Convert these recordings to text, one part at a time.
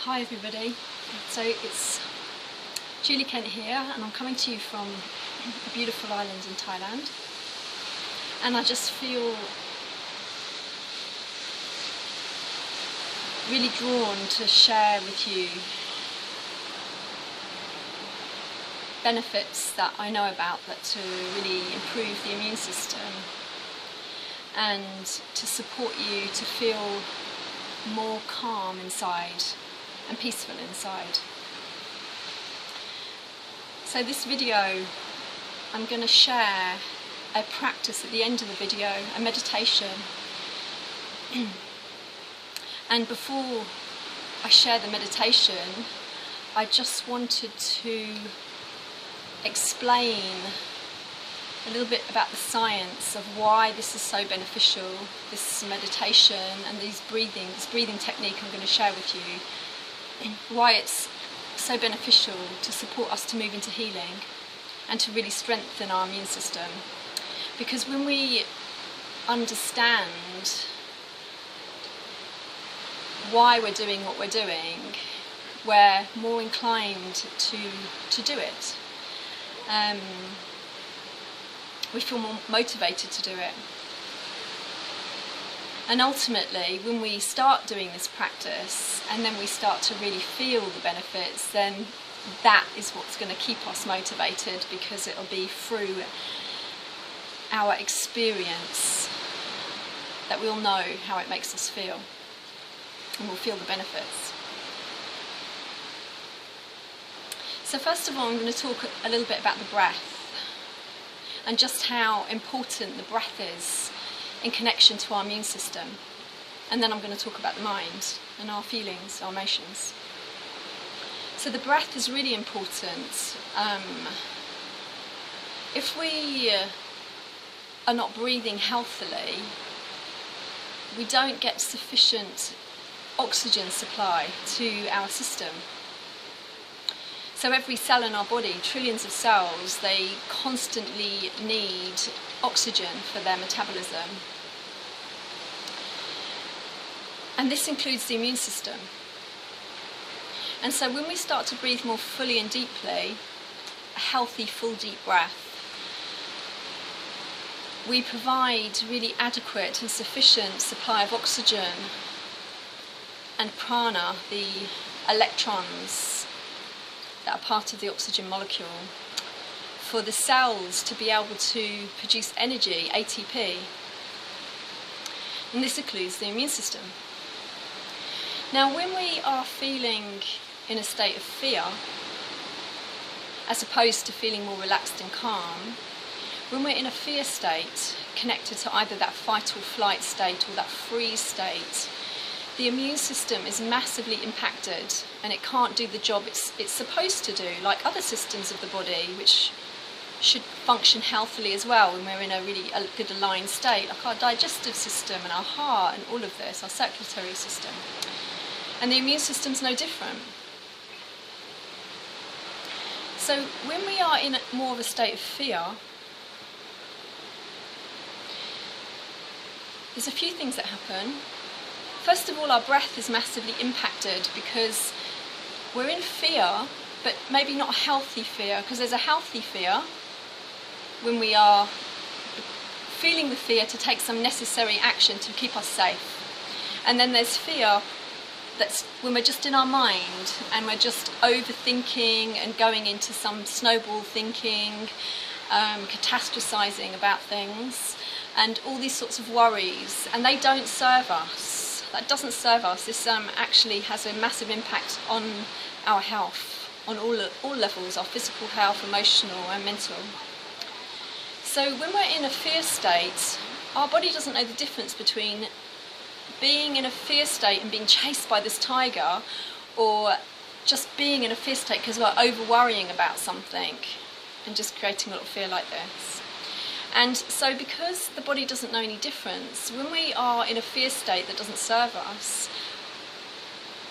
Hi everybody, so it's Julie Kent here and I'm coming to you from a beautiful island in Thailand, and I just feel really drawn to share with you benefits that I know about that to really improve the immune system and to support you to feel more calm inside and peaceful inside. So this video, I'm going to share a practice at the end of the video, a meditation. And before I share the meditation, I just wanted to explain a little bit about the science of why this is so beneficial, this meditation and this breathing technique I'm going to share with you, why it's so beneficial to support us to move into healing and to really strengthen our immune system. Because when we understand why we're doing what we're doing, we're more inclined to do it. We feel more motivated to do it. And ultimately, when we start doing this practice and then we start to really feel the benefits, then that is what's going to keep us motivated, because it'll be through our experience that we'll know how it makes us feel and we'll feel the benefits. So first of all, I'm going to talk a little bit about the breath and just how important the breath is in connection to our immune system. And then I'm going to talk about the mind and our feelings, our emotions. So the breath is really important. If we are not breathing healthily, we don't get sufficient oxygen supply to our system. So every cell in our body, trillions of cells, they constantly need oxygen for their metabolism. And this includes the immune system. And so when we start to breathe more fully and deeply, a healthy, full, deep breath, we provide really adequate and sufficient supply of oxygen and prana, the electrons that are part of the oxygen molecule, for the cells to be able to produce energy, ATP. And this includes the immune system. Now, when we are feeling in a state of fear, as opposed to feeling more relaxed and calm, when we're in a fear state, connected to either that fight or flight state or that freeze state, the immune system is massively impacted and it can't do the job it's supposed to do, like other systems of the body, which should function healthily as well when we're in a really good aligned state, like our digestive system and our heart and all of this, our circulatory system. And the immune system's no different. So when we are in more of a state of fear, there's a few things that happen. First of all, our breath is massively impacted because we're in fear, but maybe not a healthy fear, because there's a healthy fear when we are feeling the fear to take some necessary action to keep us safe. And then there's fear that's when we're just in our mind and we're just overthinking and going into some snowball thinking, catastrophizing about things and all these sorts of worries, and they don't serve us. That doesn't serve us. This actually has a massive impact on our health, on all levels, our physical health, emotional and mental. So when we're in a fear state, our body doesn't know the difference between being in a fear state and being chased by this tiger, or just being in a fear state because we're over-worrying about something and just creating a lot of fear like this. And so because the body doesn't know any difference, when we are in a fear state that doesn't serve us,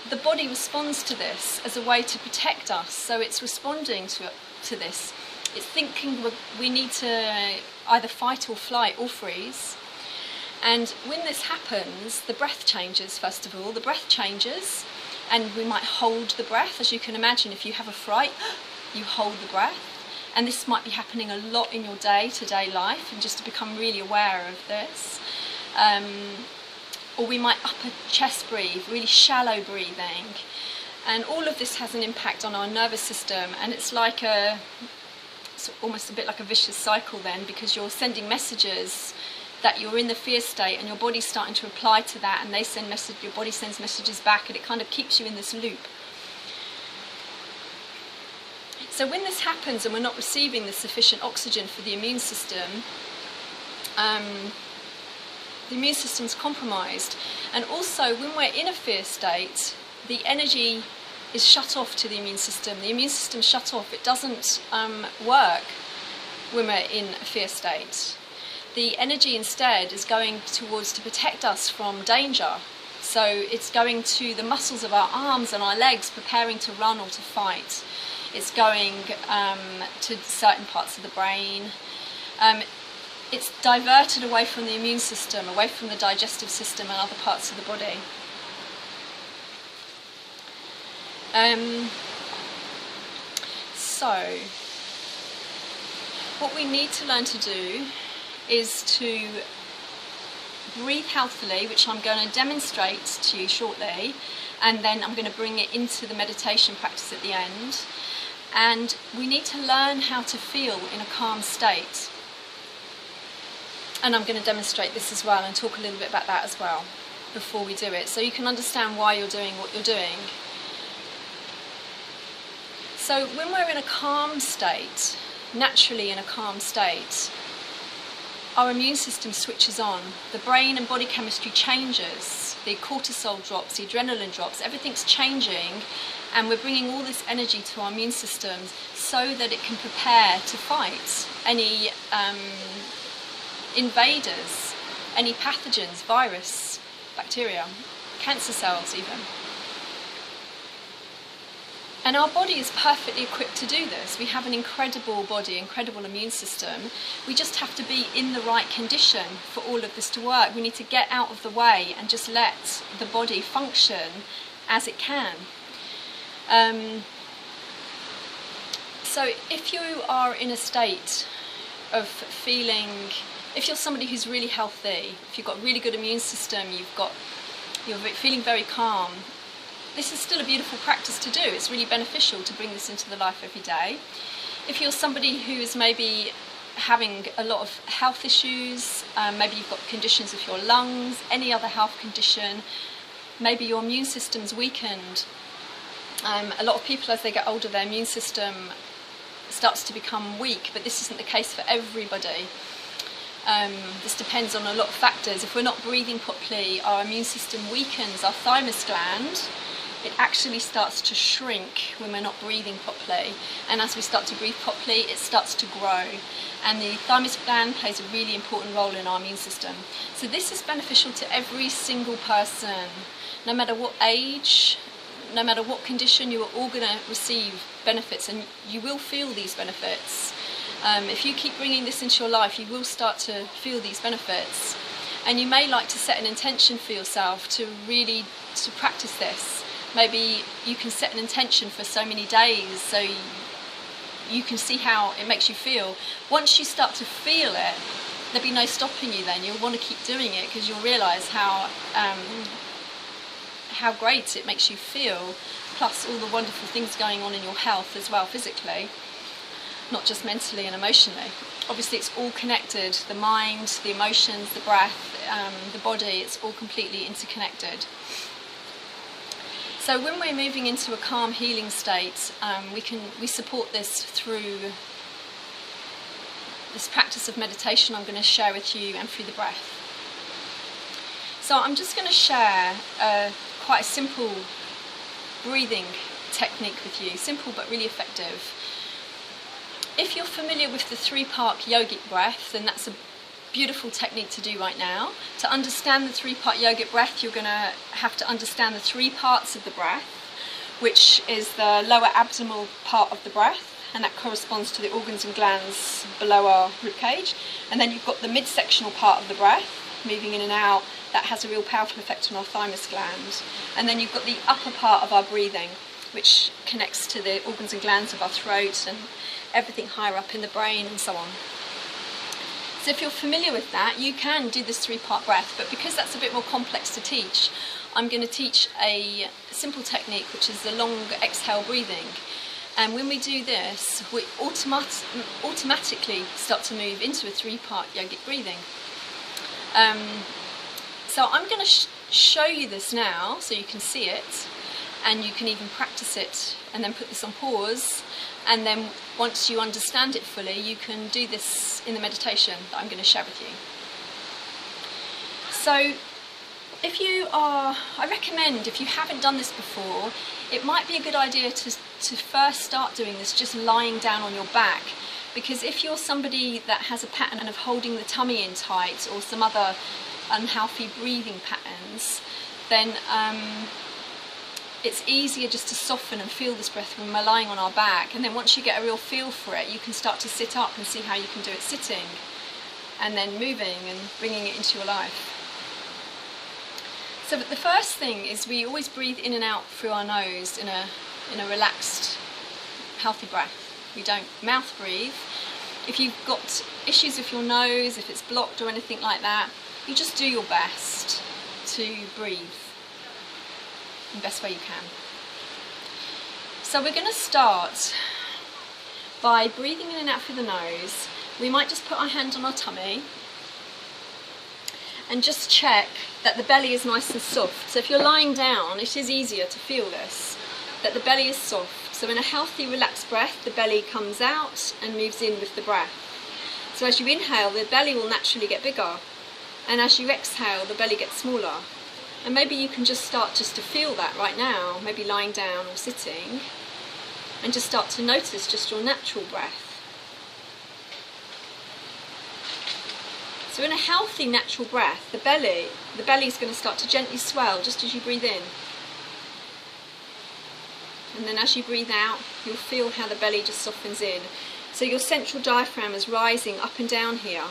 the body responds to this as a way to protect us. So it's responding to this. It's thinking we need to either fight or flight or freeze. And when this happens, the breath changes, first of all. The breath changes, and we might hold the breath. As you can imagine, if you have a fright, you hold the breath. And this might be happening a lot in your day-to-day life, and just to become really aware of this. Or we might upper chest breathe, really shallow breathing. And all of this has an impact on our nervous system, and it's like it's almost a bit like a vicious cycle then, because you're sending messages that you're in the fear state, and your body's starting to reply to that, and your body sends messages back, and it kind of keeps you in this loop. So when this happens and we're not receiving the sufficient oxygen for the immune system, the immune system's compromised. And also when we're in a fear state, the energy is shut off to the immune system. The immune system's shut off. It doesn't work when we're in a fear state. The energy instead is going towards to protect us from danger. So it's going to the muscles of our arms and our legs, preparing to run or to fight. It's going to certain parts of the brain. It's diverted away from the immune system, away from the digestive system and other parts of the body. So, what we need to learn to do is to breathe healthily, which I'm going to demonstrate to you shortly, and then I'm going to bring it into the meditation practice at the end. And we need to learn how to feel in a calm state. And I'm going to demonstrate this as well and talk a little bit about that as well before we do it, so you can understand why you're doing what you're doing. So when we're in a calm state, naturally in a calm state, our immune system switches on. The brain and body chemistry changes. The cortisol drops, the adrenaline drops, everything's changing, and we're bringing all this energy to our immune system so that it can prepare to fight any invaders, any pathogens, virus, bacteria, cancer cells even. And our body is perfectly equipped to do this. We have an incredible body, incredible immune system. We just have to be in the right condition for all of this to work. We need to get out of the way and just let the body function as it can. So if you are in a state of feeling, if you're somebody who's really healthy, if you've got a really good immune system, you're feeling very calm, this is still a beautiful practice to do. It's really beneficial to bring this into the life every day. If you're somebody who is maybe having a lot of health issues, maybe you've got conditions with your lungs, any other health condition, maybe your immune system's weakened. A lot of people, as they get older, their immune system starts to become weak, but this isn't the case for everybody. This depends on a lot of factors. If we're not breathing properly, our immune system weakens. Our thymus gland, it actually starts to shrink when we're not breathing properly. And as we start to breathe properly, it starts to grow. And the thymus gland plays a really important role in our immune system. So this is beneficial to every single person, no matter what age, no matter what condition. You are all going to receive benefits, and you will feel these benefits. If you keep bringing this into your life, you will start to feel these benefits. And you may like to set an intention for yourself to practice this. Maybe you can set an intention for so many days, so you can see how it makes you feel. Once you start to feel it, there'll be no stopping you then. You'll want to keep doing it, because you'll realise how great it makes you feel, plus all the wonderful things going on in your health as well, physically, not just mentally and emotionally. Obviously it's all connected, the mind, the emotions, the breath, the body, it's all completely interconnected. So when we're moving into a calm healing state, we support this through this practice of meditation I'm going to share with you, and through the breath. So I'm just going to share quite a simple breathing technique with you, simple but really effective. If you're familiar with the three-part yogic breath, then that's a beautiful technique to do right now. To understand the three-part yogic breath, you're going to have to understand the three parts of the breath, which is the lower abdominal part of the breath, and that corresponds to the organs and glands below our ribcage. And then you've got the midsectional part of the breath, moving in and out, that has a real powerful effect on our thymus gland. And then you've got the upper part of our breathing, which connects to the organs and glands of our throat and everything higher up in the brain and so on. So if you're familiar with that, you can do this 3-part breath, but because that's a bit more complex to teach, I'm going to teach a simple technique, which is the long exhale breathing. And when we do this, we automatically start to move into a 3-part yogic breathing. So I'm going to show you this now so you can see it, and you can even practice it and then put this on pause, and then once you understand it fully you can do this in the meditation that I'm going to share with you. So I recommend, if you haven't done this before, it might be a good idea to first start doing this just lying down on your back, because if you're somebody that has a pattern of holding the tummy in tight or some other unhealthy breathing patterns, then it's easier just to soften and feel this breath when we're lying on our back, and then once you get a real feel for it, you can start to sit up and see how you can do it sitting, and then moving and bringing it into your life. So the first thing is we always breathe in and out through our nose in a relaxed, healthy breath. We don't mouth breathe. If you've got issues with your nose, if it's blocked or anything like that, you just do your best to breathe the best way you can. So we're going to start by breathing in and out through the nose. We might just put our hand on our tummy and just check that the belly is nice and soft. So if you're lying down, it is easier to feel this, that the belly is soft. So in a healthy, relaxed breath, the belly comes out and moves in with the breath. So as you inhale, the belly will naturally get bigger, and as you exhale, the belly gets smaller. And maybe you can just start just to feel that right now, maybe lying down or sitting, and just start to notice just your natural breath. So in a healthy natural breath, the belly is going to start to gently swell just as you breathe in. And then as you breathe out, you'll feel how the belly just softens in. So your central diaphragm is rising up and down here.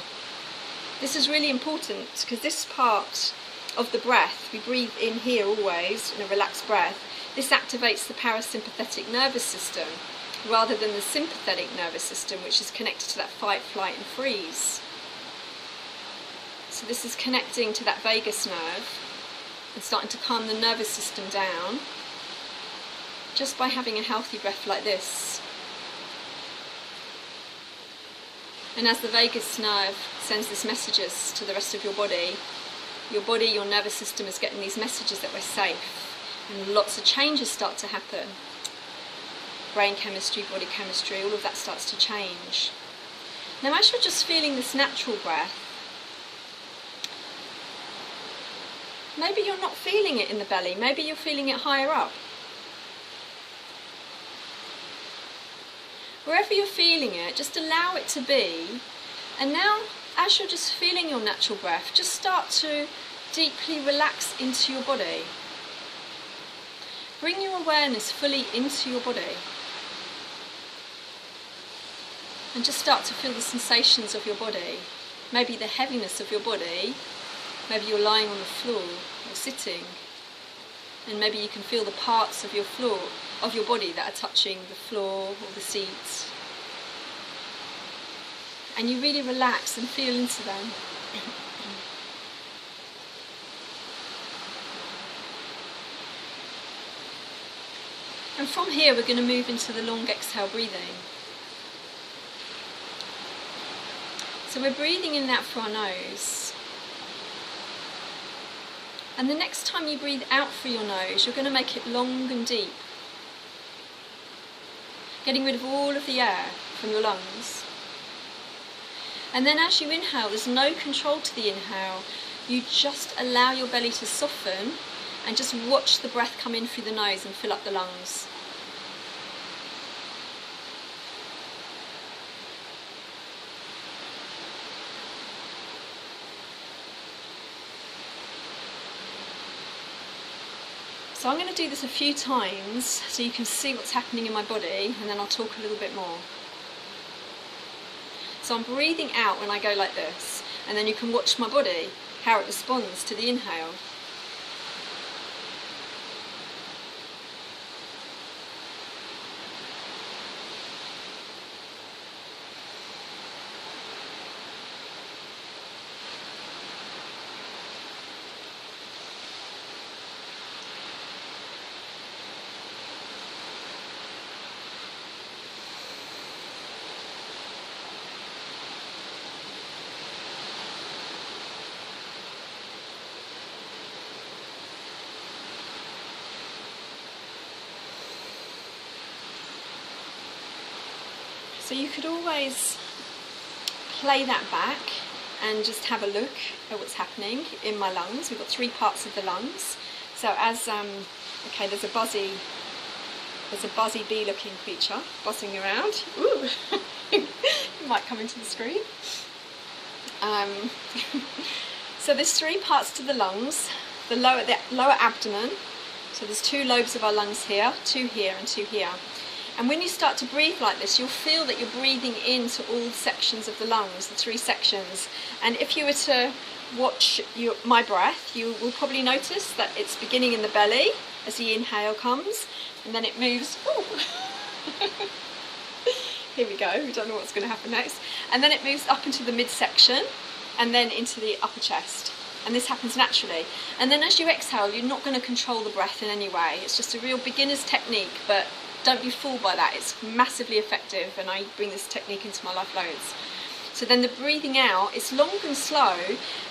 This is really important because this part of the breath, we breathe in here always in a relaxed breath. This activates the parasympathetic nervous system rather than the sympathetic nervous system, which is connected to that fight, flight and freeze. So this is connecting to that vagus nerve and starting to calm the nervous system down just by having a healthy breath like this. And as the vagus nerve sends these messages to the rest of your body, your nervous system is getting these messages that we're safe, and lots of changes start to happen. Brain chemistry, body chemistry, all of that starts to change. Now as you're just feeling this natural breath, maybe you're not feeling it in the belly, maybe you're feeling it higher up. Wherever you're feeling it, just allow it to be. And now, as you're just feeling your natural breath, just start to deeply relax into your body. Bring your awareness fully into your body. And just start to feel the sensations of your body. Maybe the heaviness of your body. Maybe you're lying on the floor or sitting. And maybe you can feel the parts of your body that are touching the floor or the seats. And you really relax and feel into them. And from here we're going to move into the long exhale breathing. So we're breathing in and out through our nose. And the next time you breathe out through your nose, you're going to make it long and deep, getting rid of all of the air from your lungs. And then as you inhale, there's no control to the inhale. You just allow your belly to soften and just watch the breath come in through the nose and fill up the lungs. So I'm going to do this a few times so you can see what's happening in my body, and then I'll talk a little bit more. So I'm breathing out when I go like this, and then you can watch my body. how it responds to the inhale. So you could always play that back and just have a look at what's happening in my lungs. We've got 3 parts of the lungs. So as okay, there's a buzzy bee looking creature buzzing around. Ooh, it might come into the screen. So there's 3 parts to the lungs. The lower abdomen. So there's 2 lobes of our lungs here, 2 here and 2 here. And when you start to breathe like this, you'll feel that you're breathing into all sections of the lungs, the 3 sections. And if you were to watch my breath, you will probably notice that it's beginning in the belly as the inhale comes, and then it moves. Ooh. Here we go, we don't know what's going to happen next. And then it moves up into the midsection and then into the upper chest. And this happens naturally. And then as you exhale, you're not going to control the breath in any way. It's just a real beginner's technique, but don't be fooled by that. It's massively effective, and I bring this technique into my life loads. So then the breathing out, it's long and slow,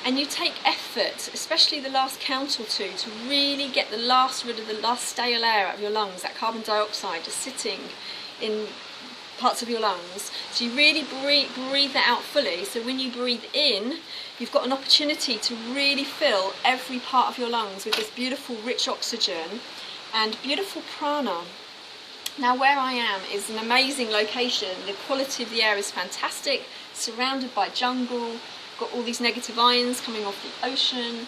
and you take effort, especially the last count or 2, to really get rid of the last stale air out of your lungs, that carbon dioxide just sitting in parts of your lungs. So you really breathe that out fully. So when you breathe in, you've got an opportunity to really fill every part of your lungs with this beautiful rich oxygen and beautiful prana. Now where I am is an amazing location. The quality of the air is fantastic, surrounded by jungle, got all these negative ions coming off the ocean.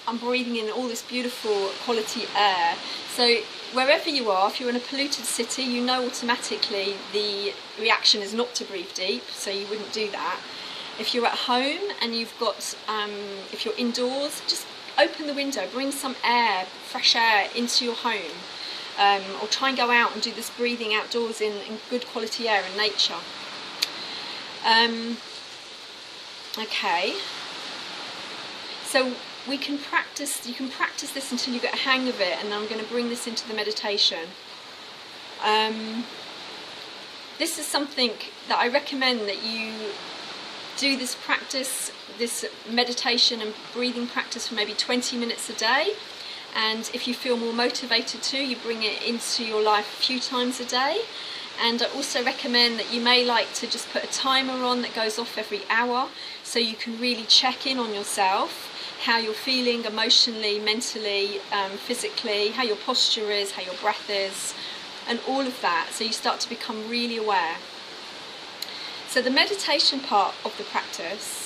I'm breathing in all this beautiful quality air. So wherever you are, if you're in a polluted city, you know automatically the reaction is not to breathe deep, so you wouldn't do that. If you're at home and you've got, if you're indoors, just open the window, bring some air, fresh air into your home. Or try and go out and do this breathing outdoors in good quality air in nature. Okay, so you can practice this until you get a hang of it, and I'm going to bring this into the meditation. This is something that I recommend that you do this practice, this meditation and breathing practice for maybe 20 minutes a day. And if you feel more motivated to, you bring it into your life a few times a day. And I also recommend that you may like to just put a timer on that goes off every hour, so you can really check in on yourself, how you're feeling emotionally, mentally, physically, how your posture is, how your breath is, and all of that, so you start to become really aware. So the meditation part of the practice,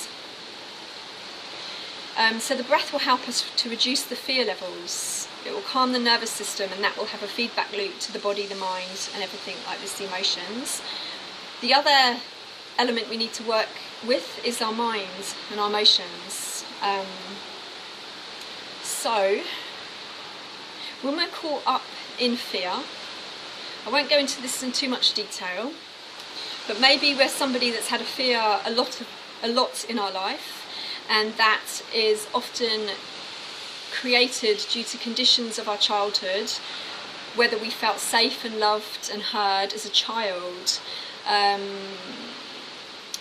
so the breath will help us to reduce the fear levels. It will calm the nervous system, and that will have a feedback loop to the body, the mind, and everything like this, the emotions. The other element we need to work with is our minds and our emotions. So when we're caught up in fear, I won't go into this in too much detail, but maybe we're somebody that's had a fear a lot in our life, and that is often created due to conditions of our childhood, whether we felt safe and loved and heard as a child.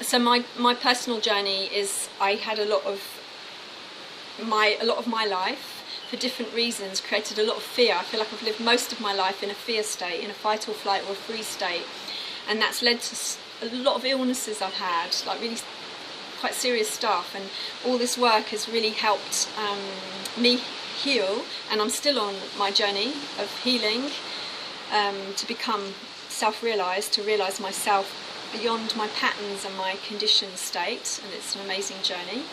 So my personal journey is I had a lot of my life, for different reasons, created a lot of fear. I feel like I've lived most of my life in a fear state, in a fight or flight or a freeze state, and that's led to a lot of illnesses I've had, like really quite serious stuff, and all this work has really helped me heal, and I'm still on my journey of healing, to become self-realised, to realise myself beyond my patterns and my conditioned state, and it's an amazing journey.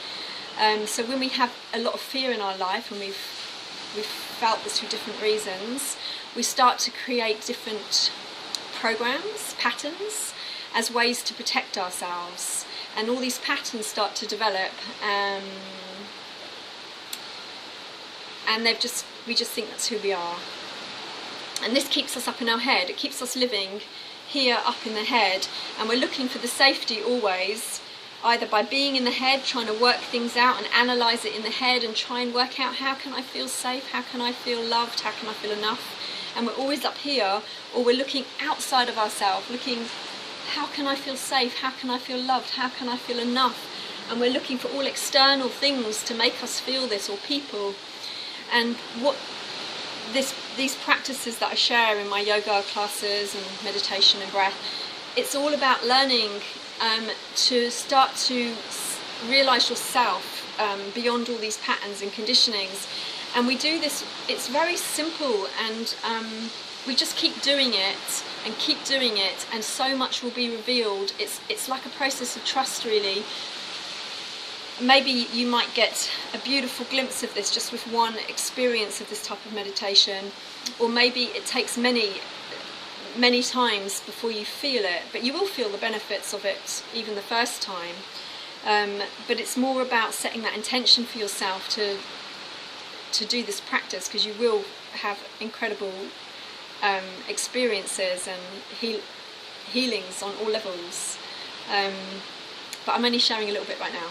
So when we have a lot of fear in our life, and we've felt this for different reasons, we start to create different programs, patterns, as ways to protect ourselves. And all these patterns start to develop, and we just think that's who we are. And this keeps us up in our head. It keeps us living here up in the head, and we're looking for the safety always, either by being in the head, trying to work things out and analyse it in the head and try and work out, how can I feel safe, how can I feel loved, how can I feel enough? And we're always up here, or we're looking outside of ourselves, looking, how can I feel safe, how can I feel loved, how can I feel enough? And we're looking for all external things to make us feel this, or people. And what these practices that I share in my yoga classes and meditation and breath, it's all about learning to start to realise yourself beyond all these patterns and conditionings. And we do this, it's very simple, and we just keep doing it and keep doing it, and so much will be revealed. It's like a process of trust, really. Maybe you might get a beautiful glimpse of this just with one experience of this type of meditation, or maybe it takes many times before you feel it, but you will feel the benefits of it even the first time. But it's more about setting that intention for yourself to do this practice, because you will have incredible experiences and healings on all levels. But I'm only sharing a little bit right now.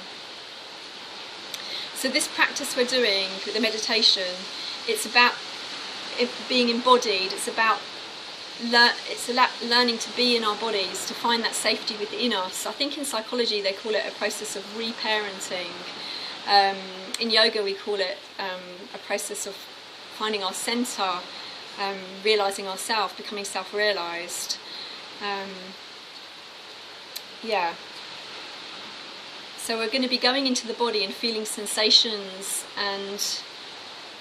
So this practice we're doing with the meditation, it's about it being embodied. It's about learning to be in our bodies, to find that safety within us. I think in psychology they call it a process of reparenting. In yoga we call it a process of finding our centre, realising ourselves, becoming self-realised. Yeah. So we're going to be going into the body and feeling sensations, and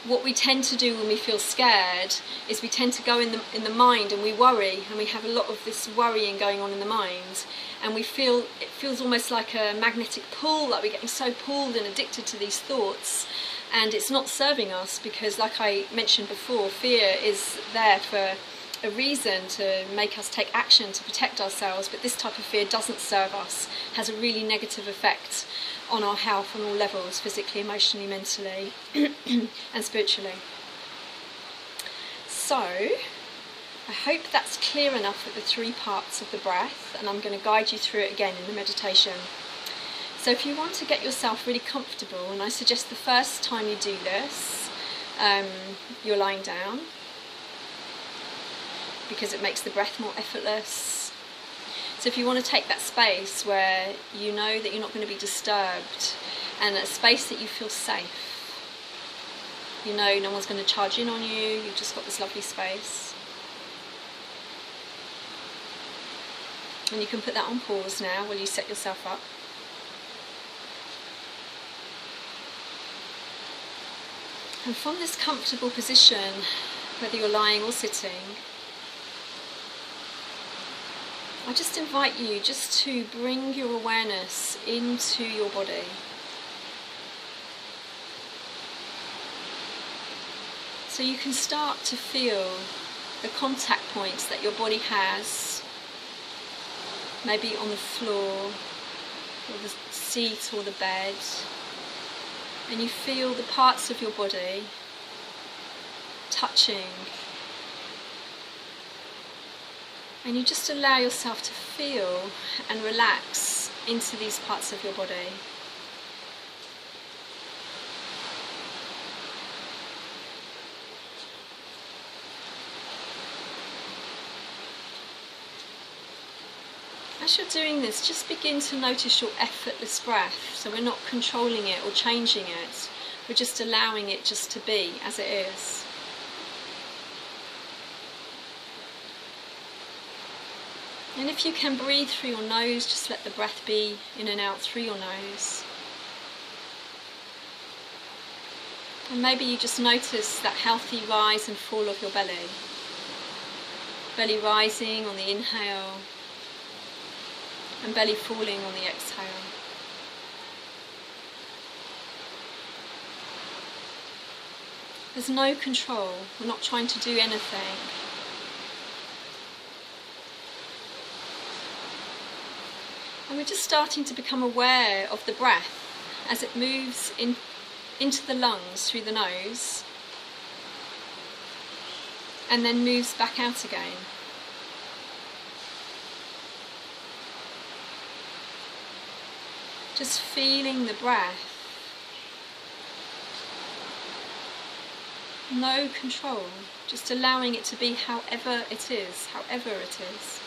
what we tend to do when we feel scared is we tend to go in the mind, and we worry, and we have a lot of this worrying going on in the mind, and it feels almost like a magnetic pull, like we're getting so pulled and addicted to these thoughts, and it's not serving us, because like I mentioned before, fear is there for a reason to make us take action to protect ourselves, but this type of fear doesn't serve us, has a really negative effect on our health on all levels, physically, emotionally, mentally and spiritually. So I hope that's clear enough at the 3 parts of the breath, and I'm going to guide you through it again in the meditation. So if you want to get yourself really comfortable, and I suggest the first time you do this, you're lying down, because it makes the breath more effortless. So if you want to take that space where you know that you're not going to be disturbed, and a space that you feel safe, you know no one's going to charge in on you, you've just got this lovely space. And you can put that on pause now while you set yourself up. And from this comfortable position, whether you're lying or sitting, I just invite you just to bring your awareness into your body. So you can start to feel the contact points that your body has, maybe on the floor, or the seat or the bed, and you feel the parts of your body touching. And you just allow yourself to feel and relax into these parts of your body. As you're doing this, just begin to notice your effortless breath. So we're not controlling it or changing it. We're just allowing it just to be as it is. And if you can breathe through your nose, just let the breath be in and out through your nose. And maybe you just notice that healthy rise and fall of your belly. Belly rising on the inhale, and belly falling on the exhale. There's no control. We're not trying to do anything. And we're just starting to become aware of the breath as it moves into the lungs through the nose, and then moves back out again. Just feeling the breath. No control, just allowing it to be however it is, however it is.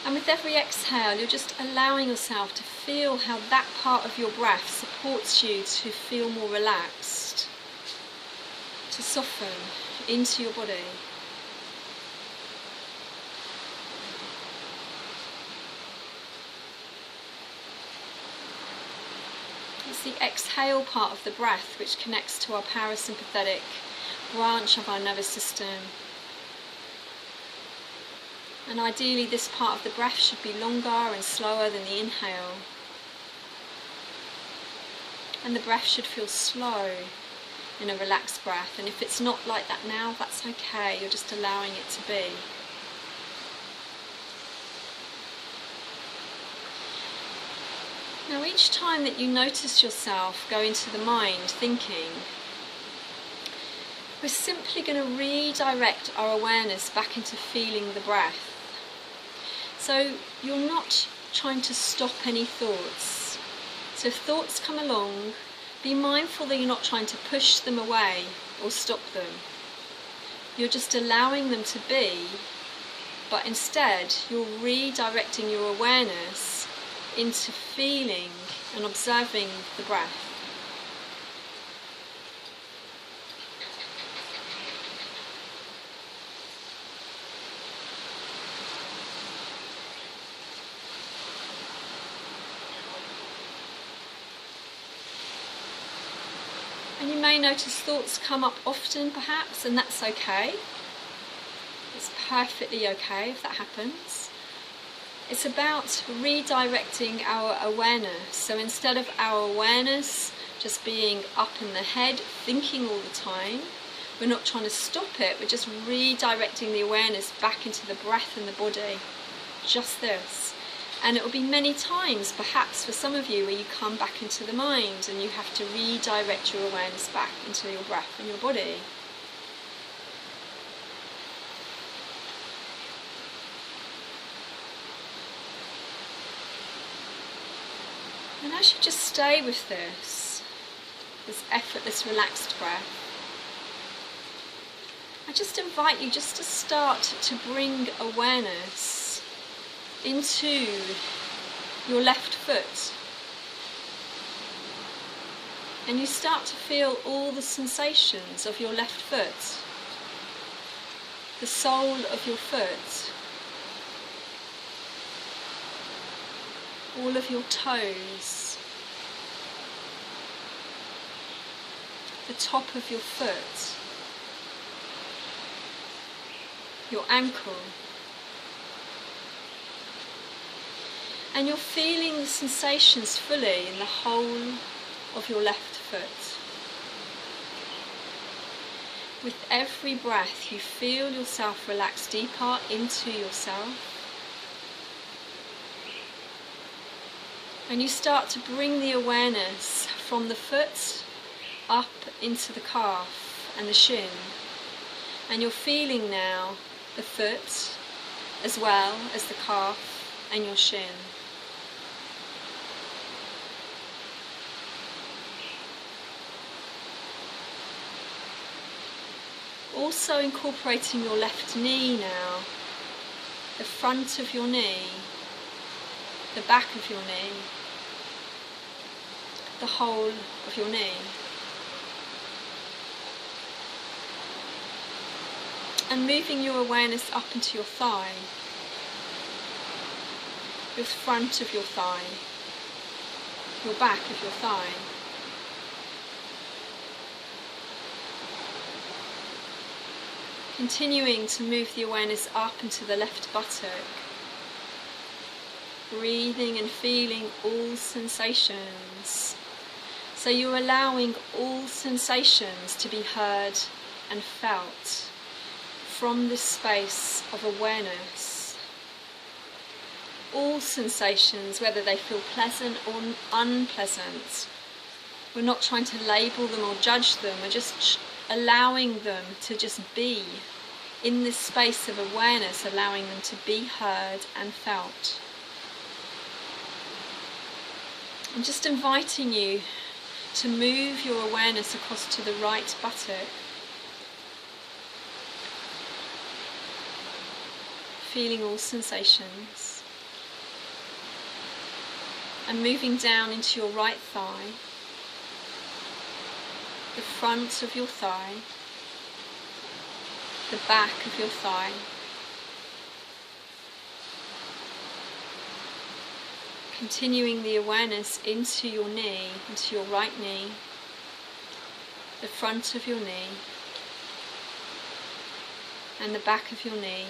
And with every exhale, you're just allowing yourself to feel how that part of your breath supports you to feel more relaxed, to soften into your body. It's the exhale part of the breath which connects to our parasympathetic branch of our nervous system. And ideally this part of the breath should be longer and slower than the inhale. And the breath should feel slow in a relaxed breath. And if it's not like that now, that's okay. You're just allowing it to be. Now each time that you notice yourself go into the mind thinking, we're simply going to redirect our awareness back into feeling the breath. So you're not trying to stop any thoughts. So if thoughts come along, be mindful that you're not trying to push them away or stop them. You're just allowing them to be, but instead you're redirecting your awareness into feeling and observing the breath. And you may notice thoughts come up often perhaps, and that's okay. It's perfectly okay if that happens. It's about redirecting our awareness. So instead of our awareness just being up in the head, thinking all the time, we're not trying to stop it, we're just redirecting the awareness back into the breath and the body. Just this. And it will be many times, perhaps for some of you, where you come back into the mind and you have to redirect your awareness back into your breath and your body. And as you just stay with this effortless, relaxed breath, I just invite you just to start to bring awareness into your left foot. And you start to feel all the sensations of your left foot, the sole of your foot, all of your toes, the top of your foot, your ankle. And you're feeling the sensations fully in the whole of your left foot. With every breath, you feel yourself relax deeper into yourself. And you start to bring the awareness from the foot up into the calf and the shin. And you're feeling now the foot as well as the calf and your shin. Also incorporating your left knee now, the front of your knee, the back of your knee, the whole of your knee. And moving your awareness up into your thigh, your front of your thigh, your back of your thigh. Continuing to move the awareness up into the left buttock. Breathing and feeling all sensations. So you're allowing all sensations to be heard and felt from this space of awareness. All sensations, whether they feel pleasant or unpleasant, We're not trying to label them or judge them. We're just allowing them to just be in this space of awareness, allowing them to be heard and felt. And just inviting you to move your awareness across to the right buttock, feeling all sensations, and moving down into your right thigh, the front of your thigh, the back of your thigh, continuing the awareness into your knee, into your right knee, the front of your knee, and the back of your knee,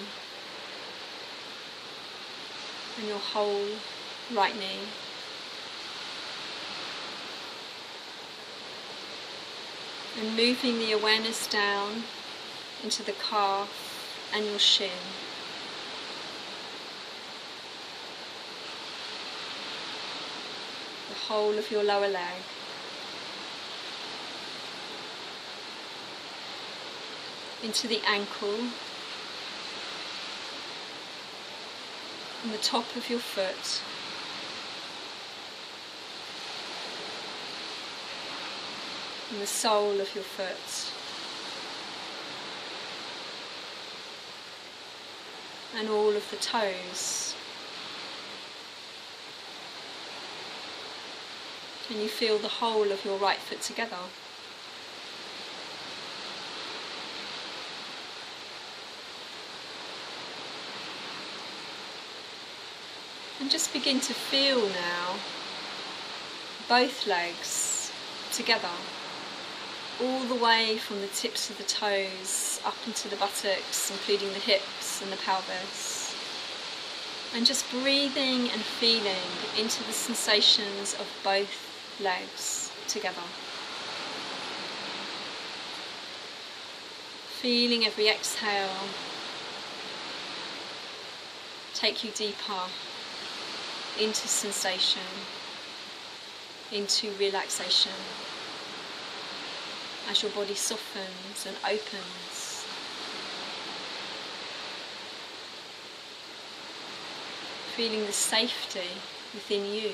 and your whole right knee. And moving the awareness down into the calf and your shin. The whole of your lower leg. Into the ankle. And the top of your foot. And the sole of your foot, and all of the toes, and you feel the whole of your right foot together. And just begin to feel now both legs together, all the way from the tips of the toes up into the buttocks, including the hips and the pelvis. And just breathing and feeling into the sensations of both legs together. Feeling every exhale take you deeper into sensation, into relaxation, as your body softens and opens. Feeling the safety within you.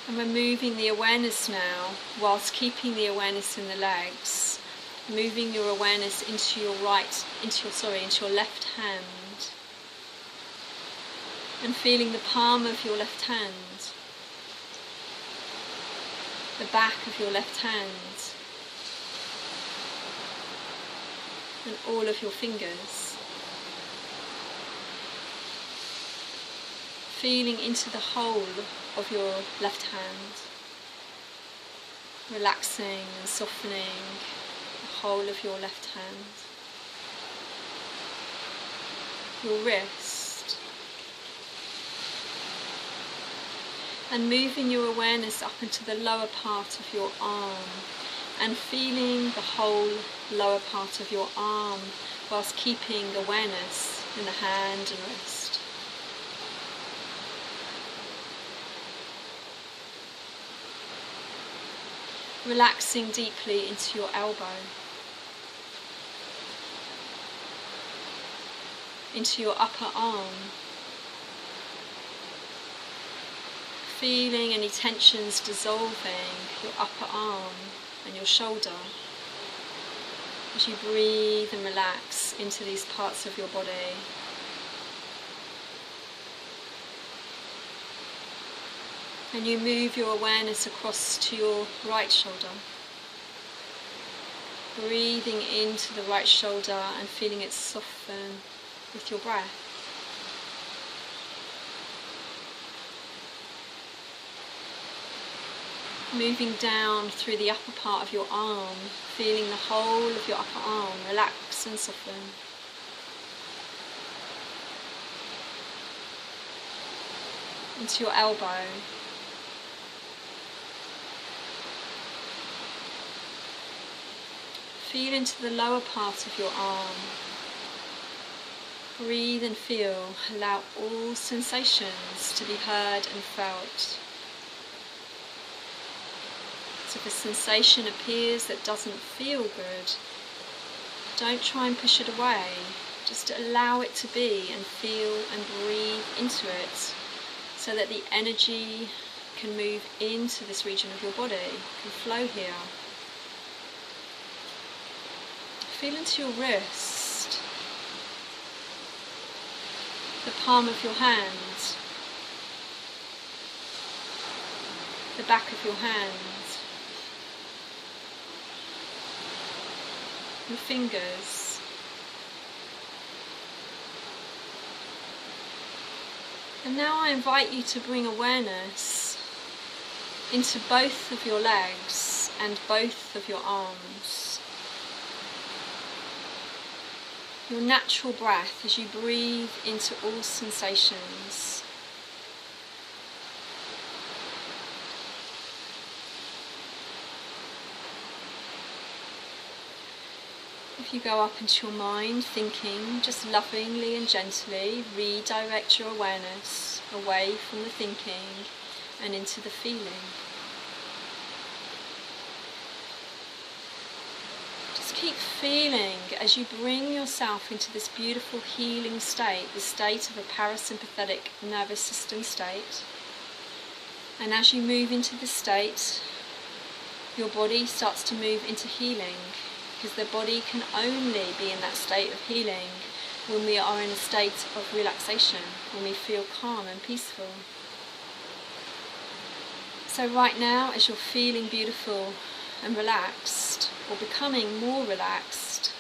And we're moving the awareness now, whilst keeping the awareness in the legs, moving your awareness into your left hand, and feeling the palm of your left hand, the back of your left hand, and all of your fingers. Feeling into the whole of your left hand, relaxing and softening the whole of your left hand, your wrist, and moving your awareness up into the lower part of your arm, and feeling the whole lower part of your arm whilst keeping awareness in the hand and wrist. Relaxing deeply into your elbow, into your upper arm, feeling any tensions dissolving your upper arm and your shoulder as you breathe and relax into these parts of your body. And you move your awareness across to your right shoulder, breathing into the right shoulder and feeling it soften with your breath. Moving down through the upper part of your arm, feeling the whole of your upper arm relax and soften. Into your elbow. Feel into the lower part of your arm, Breathe and feel. Allow all sensations to be heard and felt. So if a sensation appears that doesn't feel good, don't try and push it away. Just allow it to be and feel and breathe into it so that the energy can move into this region of your body, can flow here. Feel into your wrist, the palm of your hand, the back of your hand, your fingers. And now I invite you to bring awareness into both of your legs and both of your arms. Your natural breath as you breathe into all sensations. If you go up into your mind thinking, just lovingly and gently redirect your awareness away from the thinking and into the feeling. Just keep feeling as you bring yourself into this beautiful healing state, the state of a parasympathetic nervous system state. And as you move into this state, your body starts to move into healing, because the body can only be in that state of healing when we are in a state of relaxation, when we feel calm and peaceful. So right now, as you're feeling beautiful and relaxed, or becoming more relaxed,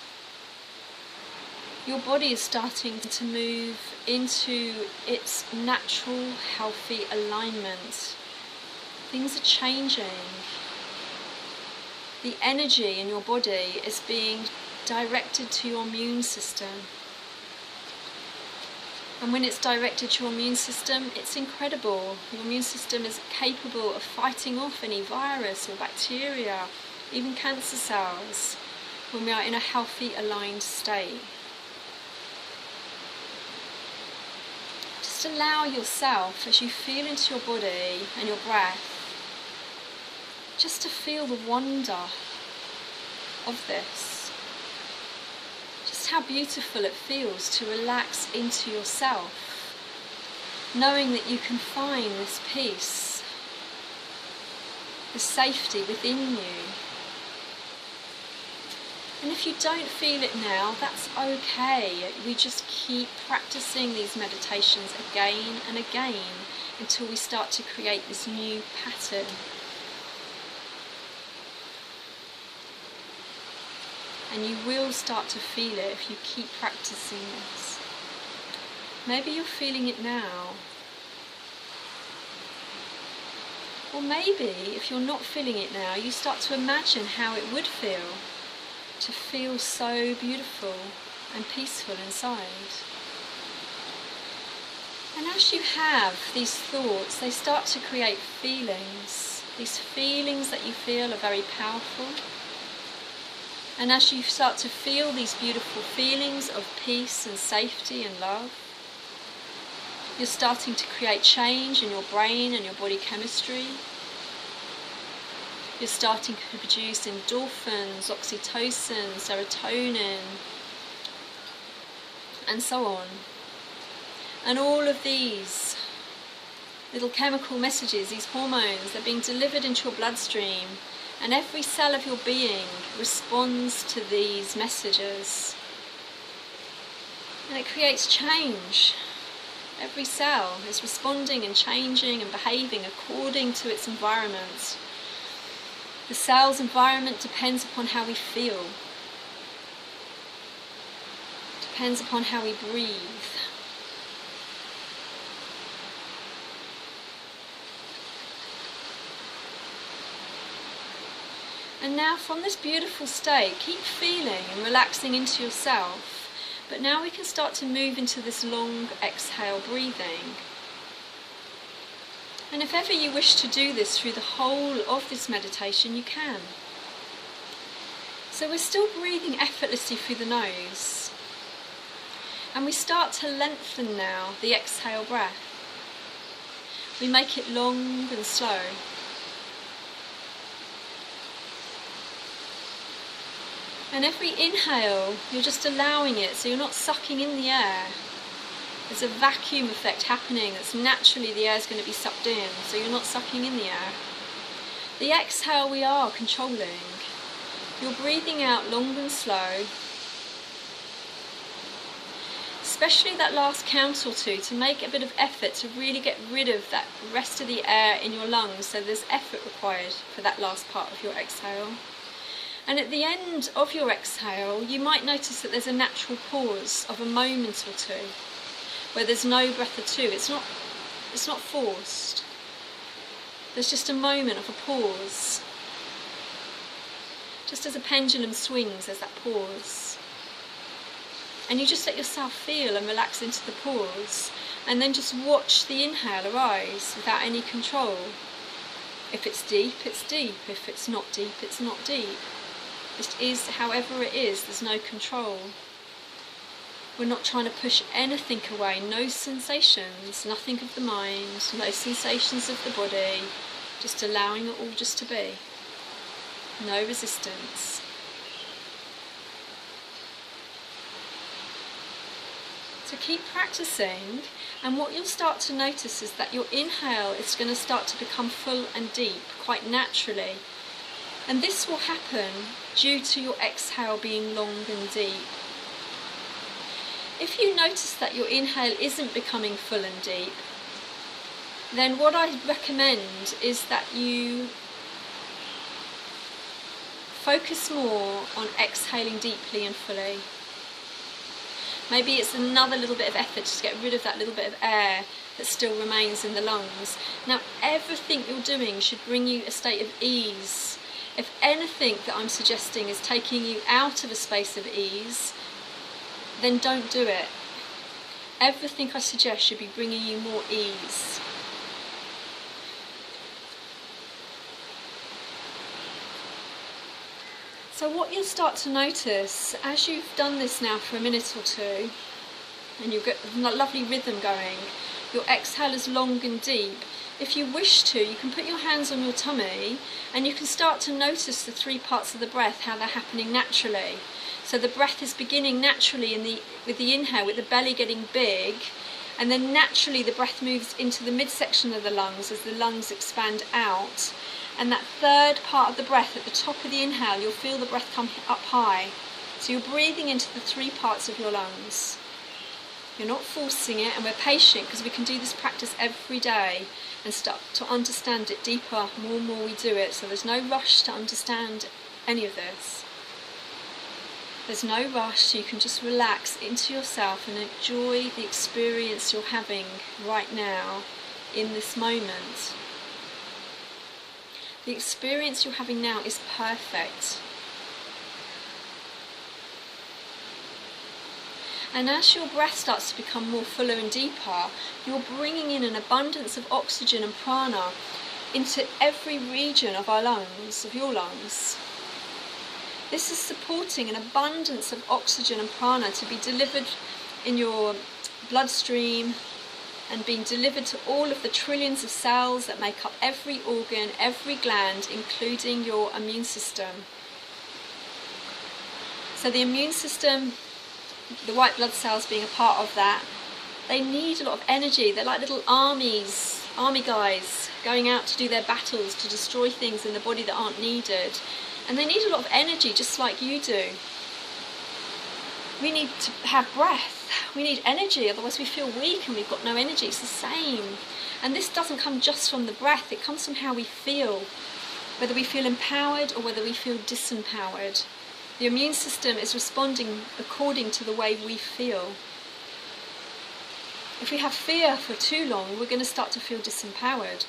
your body is starting to move into its natural, healthy alignment. Things are changing. The energy in your body is being directed to your immune system. And when it's directed to your immune system, it's incredible. Your immune system is capable of fighting off any virus or bacteria, even cancer cells, when we are in a healthy, aligned state. Just allow yourself, as you feel into your body and your breath, just to feel the wonder of this. Just how beautiful it feels to relax into yourself, knowing that you can find this peace, this safety within you. And if you don't feel it now, that's okay. We just keep practicing these meditations again and again until we start to create this new pattern. And you will start to feel it if you keep practicing this. Maybe you're feeling it now. Or maybe, if you're not feeling it now, you start to imagine how it would feel to feel so beautiful and peaceful inside. And as you have these thoughts, they start to create feelings. These feelings that you feel are very powerful. And as you start to feel these beautiful feelings of peace and safety and love, you're starting to create change in your brain and your body chemistry. You're starting to produce endorphins, oxytocin, serotonin, and so on. And all of these little chemical messages, these hormones, they're being delivered into your bloodstream. And every cell of your being responds to these messages. And it creates change. Every cell is responding and changing and behaving according to its environment. The cell's environment depends upon how we feel. Depends upon how we breathe. And now from this beautiful state, keep feeling and relaxing into yourself. But now we can start to move into this long exhale breathing. And if ever you wish to do this through the whole of this meditation, you can. So we're still breathing effortlessly through the nose. And we start to lengthen now the exhale breath. We make it long and slow. And every inhale, you're just allowing it, so you're not sucking in the air. There's a vacuum effect happening that's naturally the air is going to be sucked in, so you're not sucking in the air. The exhale we are controlling. You're breathing out long and slow, especially that last count or two, to make a bit of effort to really get rid of that rest of the air in your lungs, so there's effort required for that last part of your exhale. And at the end of your exhale, you might notice that there's a natural pause of a moment or two, where there's no breath or two. It's not forced. There's just a moment of a pause. Just as a pendulum swings, there's that pause. And you just let yourself feel and relax into the pause, and then just watch the inhale arise without any control. If it's deep, it's deep. If it's not deep, it's not deep. It is however it is, there's no control. We're not trying to push anything away, no sensations, nothing of the mind, no sensations of the body, just allowing it all just to be. No resistance. So keep practicing, and what you'll start to notice is that your inhale is going to start to become full and deep quite naturally. And this will happen due to your exhale being long and deep. If you notice that your inhale isn't becoming full and deep, then what I recommend is that you focus more on exhaling deeply and fully. Maybe it's another little bit of effort to get rid of that little bit of air that still remains in the lungs. Now, everything you're doing should bring you a state of ease. If anything that I'm suggesting is taking you out of a space of ease, then don't do it. Everything I suggest should be bringing you more ease. So what you'll start to notice as you've done this now for a minute or two, and you've got a lovely rhythm going, your exhale is long and deep. If you wish to, you can put your hands on your tummy and you can start to notice the three parts of the breath, how they're happening naturally. So the breath is beginning naturally with the inhale, with the belly getting big, and then naturally the breath moves into the midsection of the lungs as the lungs expand out. And that third part of the breath at the top of the inhale, you'll feel the breath come up high. So you're breathing into the three parts of your lungs. You're not forcing it, and we're patient because we can do this practice every day and start to understand it deeper, more and more we do it. So there's no rush to understand any of this. There's no rush, so you can just relax into yourself and enjoy the experience you're having right now in this moment. The experience you're having now is perfect. And as your breath starts to become more fuller and deeper, you're bringing in an abundance of oxygen and prana into every region of our lungs, of your lungs. This is supporting an abundance of oxygen and prana to be delivered in your bloodstream and being delivered to all of the trillions of cells that make up every organ, every gland, including your immune system. So the immune system, the white blood cells being a part of that, they need a lot of energy. They're like little army guys going out to do their battles to destroy things in the body that aren't needed. And they need a lot of energy just like you do. We need to have breath. We need energy, otherwise we feel weak and we've got no energy. It's the same. And this doesn't come just from the breath, it comes from how we feel. Whether we feel empowered or whether we feel disempowered. The immune system is responding according to the way we feel. If we have fear for too long, we're going to start to feel disempowered.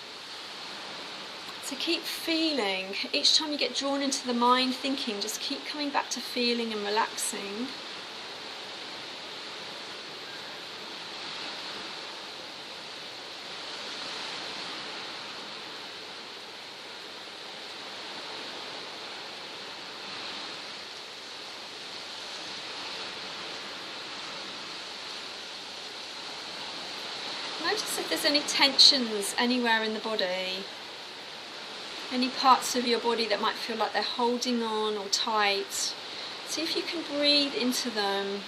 So keep feeling. Each time you get drawn into the mind thinking, just keep coming back to feeling and relaxing. Notice if there's any tensions anywhere in the body, any parts of your body that might feel like they're holding on or tight. See if you can breathe into them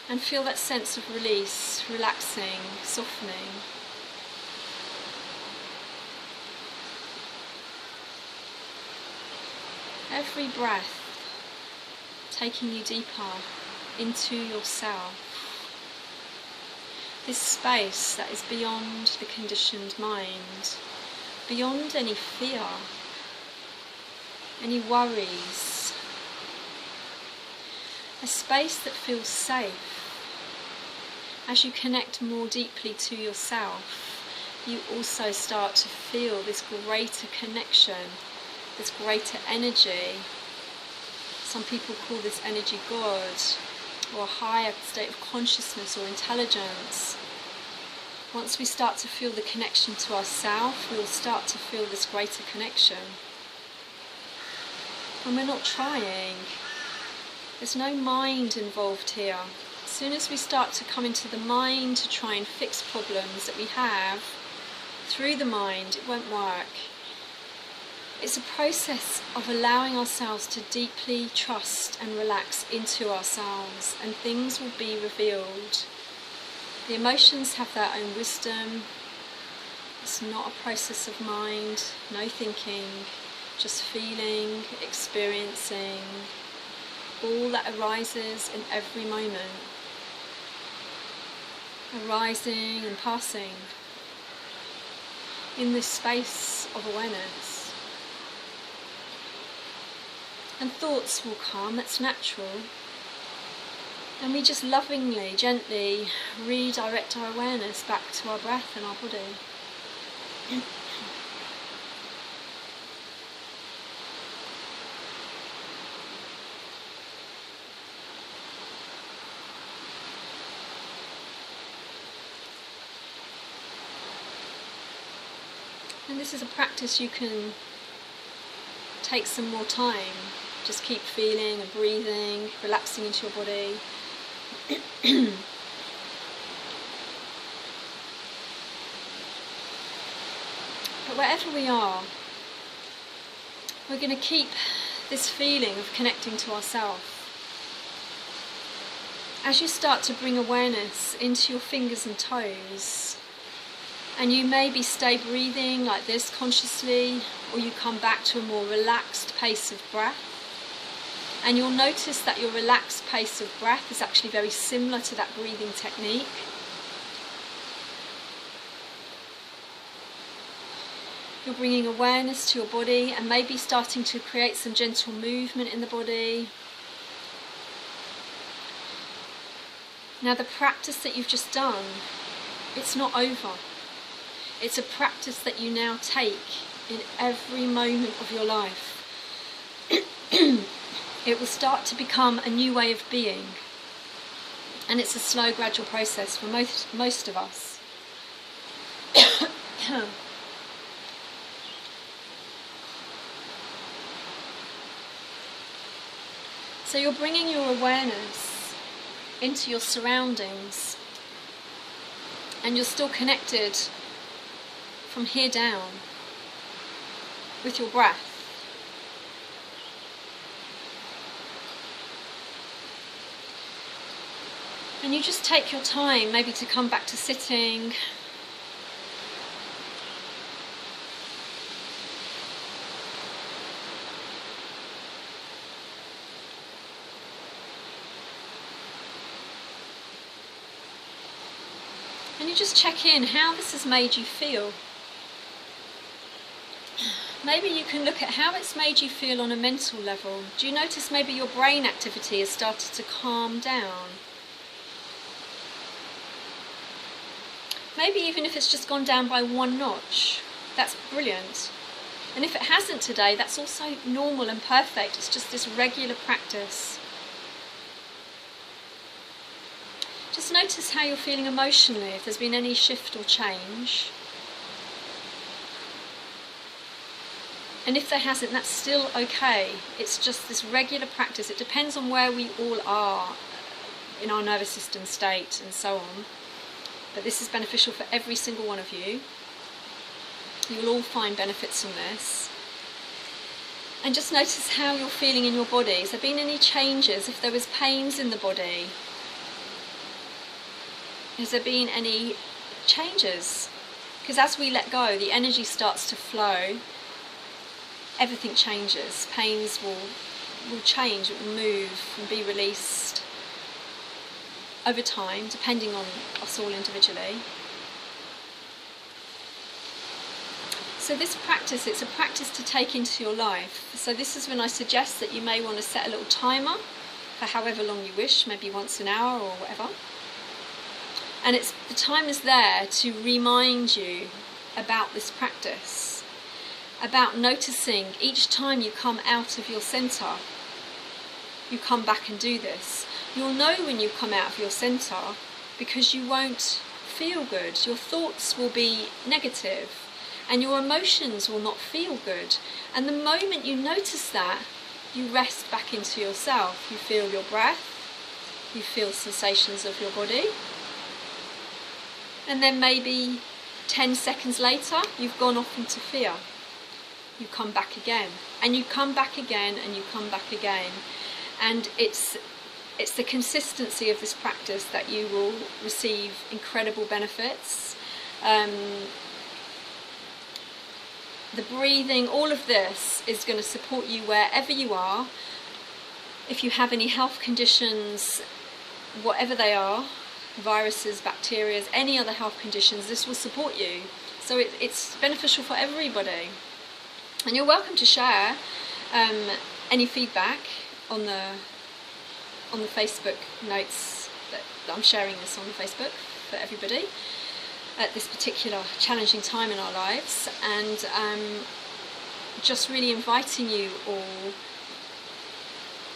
and feel that sense of release, relaxing, softening. Every breath taking you deeper into yourself. This space that is beyond the conditioned mind, beyond any fear, any worries. A space that feels safe. As you connect more deeply to yourself, you also start to feel this greater connection, this greater energy. Some people call this energy God, or a higher state of consciousness or intelligence. Once we start to feel the connection to ourselves, we will start to feel this greater connection. And we're not trying. There's no mind involved here. As soon as we start to come into the mind to try and fix problems that we have through the mind, it won't work. It's a process of allowing ourselves to deeply trust and relax into ourselves, and things will be revealed. The emotions have their own wisdom. It's not a process of mind, no thinking, just feeling, experiencing all that arises in every moment, arising and passing in this space of awareness. And thoughts will come, that's natural. And we just lovingly, gently redirect our awareness back to our breath and our body. And this is a practice you can take some more time. Just keep feeling and breathing, relaxing into your body. But wherever we are, we're going to keep this feeling of connecting to ourselves. As you start to bring awareness into your fingers and toes, and you maybe stay breathing like this consciously, or you come back to a more relaxed pace of breath. And you'll notice that your relaxed pace of breath is actually very similar to that breathing technique. You're bringing awareness to your body and maybe starting to create some gentle movement in the body. Now the practice that you've just done, it's not over. It's a practice that you now take in every moment of your life. It will start to become a new way of being. And it's a slow, gradual process for most of us. So you're bringing your awareness into your surroundings, and you're still connected from here down with your breath. And you just take your time maybe to come back to sitting. And you just check in how this has made you feel. Maybe you can look at how it's made you feel on a mental level. Do you notice maybe your brain activity has started to calm down? Maybe even if it's just gone down by one notch, that's brilliant. And if it hasn't today, that's also normal and perfect. It's just this regular practice. Just notice how you're feeling emotionally, if there's been any shift or change. And if there hasn't, that's still okay. It's just this regular practice. It depends on where we all are in our nervous system state and so on. but this is beneficial for every single one of you. You will all find benefits from this. And just notice how you're feeling in your body. Has there been any changes? If there was pains in the body, has there been any changes? Because as we let go, the energy starts to flow, everything changes. Pains will change, it will move and be released over time, depending on us all individually. So this practice, it's a practice to take into your life. So this is when I suggest that you may want to set a little timer for however long you wish, maybe once an hour or whatever. And the time is there to remind you about this practice, about noticing each time you come out of your centre, you come back and do this. You'll know when you come out of your centre because you won't feel good. Your thoughts will be negative and your emotions will not feel good. And the moment you notice that, you rest back into yourself. You feel your breath, you feel sensations of your body. And then maybe 10 seconds later, you've gone off into fear. You come back again, and you come back again, and you come back again. And it's the consistency of this practice that you will receive incredible benefits. The breathing, all of this is going to support you wherever you are. If you have any health conditions, whatever they are, viruses, bacteria, any other health conditions, this will support you. So it's beneficial for everybody. And you're welcome to share any feedback on the Facebook notes that I'm sharing this on Facebook for everybody at this particular challenging time in our lives, and just really inviting you all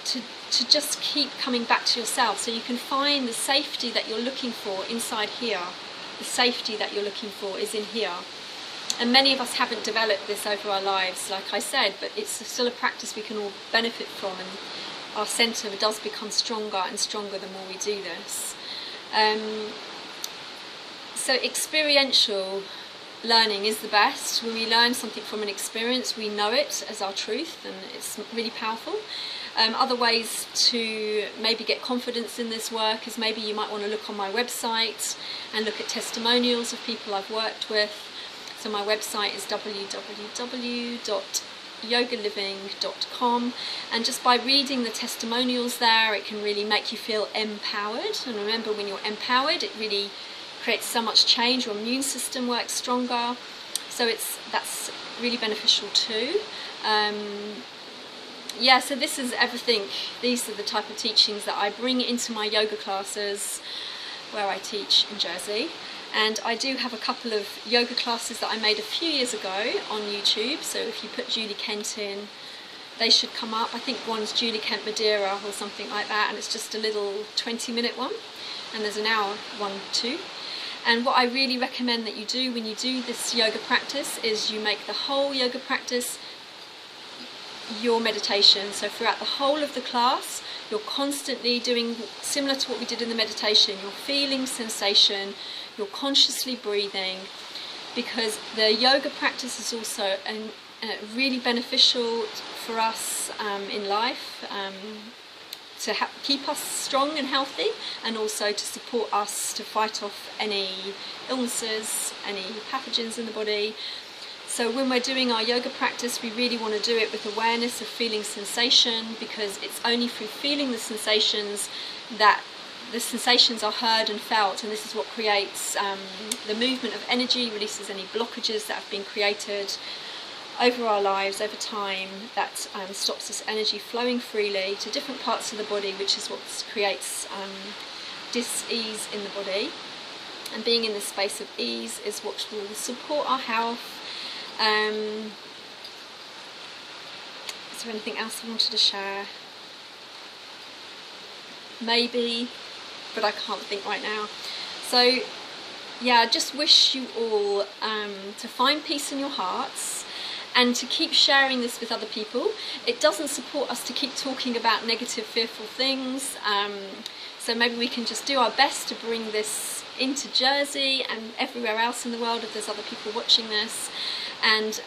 to just keep coming back to yourself so you can find the safety that you're looking for inside here. The safety that you're looking for is in here. And many of us haven't developed this over our lives, like I said, but it's still a practice we can all benefit from, and our centre does become stronger and stronger the more we do this. So experiential learning is the best. When we learn something from an experience, we know it as our truth, and it's really powerful. Other ways to maybe get confidence in this work is maybe you might want to look on my website and look at testimonials of people I've worked with. So my website is www.yogaliving.com, and just by reading the testimonials there, it can really make you feel empowered. And remember, when you're empowered, it really creates so much change. Your immune system works stronger, so that's really beneficial too. Yeah, so this is everything. These are the type of teachings that I bring into my yoga classes where I teach in Jersey. And I do have a couple of yoga classes that I made a few years ago on YouTube, so if you put Julie Kent in, they should come up. I think one's Julie Kent Madeira or something like that, and it's just a little 20-minute one, and there's an hour one too. And what I really recommend that you do when you do this yoga practice is you make the whole yoga practice your meditation. So throughout the whole of the class, you're constantly doing similar to what we did in the meditation. You're feeling sensation, you're consciously breathing, because the yoga practice is also really beneficial for us in life, to keep us strong and healthy, and also to support us to fight off any illnesses, any pathogens in the body. So when we're doing our yoga practice, we really want to do it with awareness of feeling sensation, because it's only through feeling the sensations that the sensations are heard and felt, and this is what creates the movement of energy, releases any blockages that have been created over our lives, over time, that stops this energy flowing freely to different parts of the body, which is what creates dis-ease in the body. And being in this space of ease is what will support our health. Is there anything else I wanted to share? Maybe, but I can't think right now. So yeah, I just wish you all to find peace in your hearts, and to keep sharing this with other people. It doesn't support us to keep talking about negative, fearful things. So maybe we can just do our best to bring this into Jersey and everywhere else in the world if there's other people watching this. And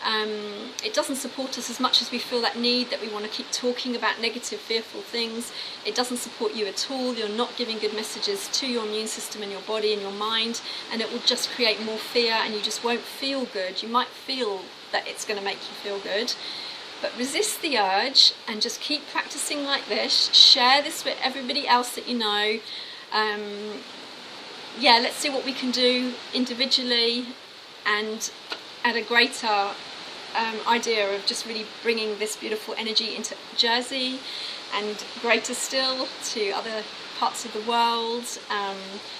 it doesn't support us as much as we feel that need that we want to keep talking about negative, fearful things. It doesn't support you at all. You're not giving good messages to your immune system and your body and your mind, and it will just create more fear, and you just won't feel good. You might feel that it's going to make you feel good, but resist the urge and just keep practicing like this. Share this with everybody else that you know. Yeah, let's see what we can do individually and at a greater idea of just really bringing this beautiful energy into Jersey and greater still to other parts of the world,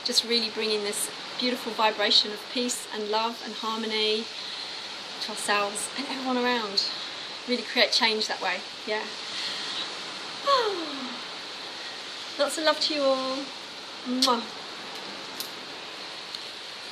just really bringing this beautiful vibration of peace and love and harmony to ourselves and everyone around. Really create change that way, yeah. Lots of love to you all. Mwah.